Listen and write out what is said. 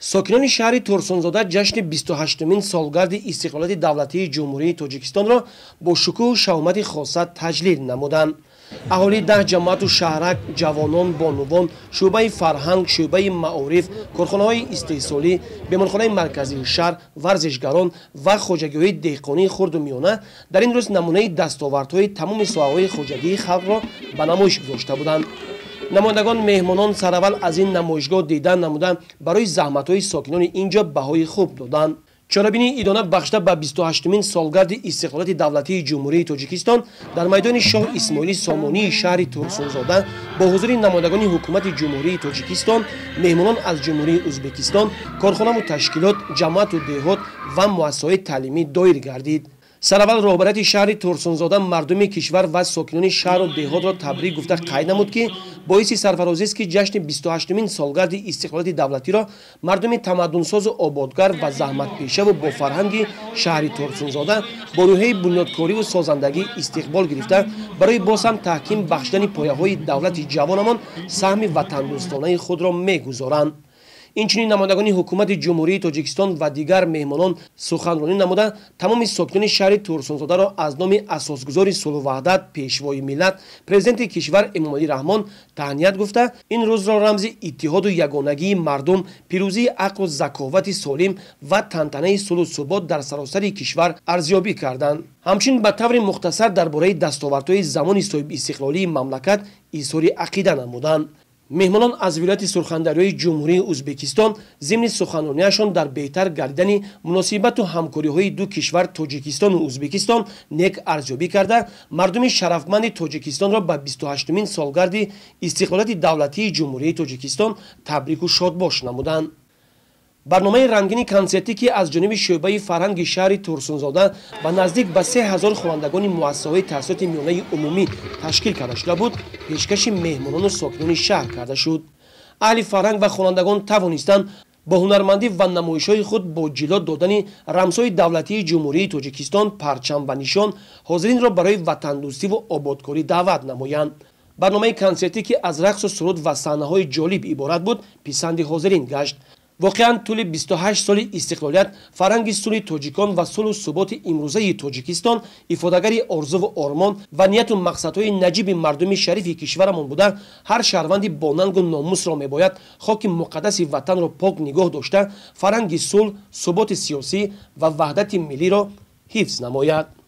ساکنان شهر ترسونزاده جشن 28مین سالگرد استقلالیت دولتی جمهوری تاجیکستان را با شکوه و شهامت خاصه تجلیل نمودند. اهالی 10 جماعت و شهرک، جوانان، بانوان، شعبه فرهنگ، شعبه معارف، کارخانه‌های استحصالی، بیمارخانه مرکزی شهر، ورزشگران و خواجگی‌های دهقانی خرد و میانه در این روز نمونه دستاوردهای تمام ساحه‌های خواجگی خلق را به نمایش گذاشته بودند. نمایندگان مهمانان سرول از این نمایشگاه دیدن نمودند برای زحمت‌های ساکنان اینجا بهای خوب دادند. چاره‌بینی ادامه بخشیده به 28مین سالگرد استقلالیت دولتی جمهوری تاجیکستان در میدان شاه اسماعیل سامانی شهر ترسونزاده با حضور نمایندگان حکومت جمهوری تاجیکستان، مهمانان از جمهوری ازبکستان، کارخانه و تشکیلات، جماعت و دهات و مؤسسات تعلیمی دایر گردید. سرول رهبریت شهر ترسونزاده مردم کشور و ساکنان شهر و دهات را تبریک گفته قید نمود که باعث سرفرازی است که جشن 28مین سالگرد استقلالیت دولتی را مردم تمدنساز و آبادگر و زحمت پیشه و با فرهنگ شهر ترسونزاده با روحیه بنیادکاری و سازندگی استقبال گرفته برای باز هم تحکیم بخشیدن پایه‌های دولت جوانمان سهم وطن دوستانه خود را می‌گذارند. اینچنین نمایندگان حکومت جمهوری تاجیکستان و دیگر مهمانان سخنرانی نموده تمام ساکنان شهر ترسونزاده را از نام اساسگذار صلح و وحدت پیشوای ملت پرزیدنت کشور امامعلی رحمان تهنیت گفته این روز را رمز اتحاد و یگانگی مردم، پیروزی عقل و ذکاوت سالم و تنتنه صلح و ثبات در سراسر کشور ارزیابی کردند. همچنین به طور مختصر درباره دستاوردهای زمان صاحب استقلالی مملکت اظهار عقیده نمودند. مهمانان از ولایت سرخندری جمهوری ازبکستان ضمن سخنرانیشان در بهتر گردیدن مناسبت و همکاری‌های دو کشور تاجیکستان و ازبکستان نیک ارزیابی کرده مردم شرفمند تاجیکستان را به 28مین سالگرد استقلالیت دولتی جمهوری تاجیکستان تبریک و شادباش نمودند. برنامه رنگین کنسرتی که از جانب شعبه فرهنگ شهر ترسونزاده و نزدیک به 3000 خوانندگان مؤسسه‌های تحصیلات میانه عمومی تشکیل کرده شده بود، پیشکش مهمانان و ساکنان شهر کرده شد. اهل فرهنگ و خوانندگان توانستند با هنرمندی و نمایش‌های خود با جلوه دادن رمزهای دولتی جمهوری تاجیکستان، پرچم و نشان حاضرین را برای وطن دوستی و آبادکاری دعوت نمایند. برنامه کنسرتی که از رقص و سرود و صحنه‌های جالب عبارت بود، پسند حاضرین گشت. واقعا طول 28 سال استقلالیت فرهنگ سنی تاجیکان و صلح و ثبات امروزه تاجیکستان افاده‌گری آرزو و آرمان و نیت و مقصدهای نجیب مردم شریف کشورمان بوده هر شهروندی با ننگ و ناموس را میباید خاک مقدس وطن را پاک نگاه داشته فرهنگ صلح، ثبات سیاسی و وحدت ملی را حفظ نماید.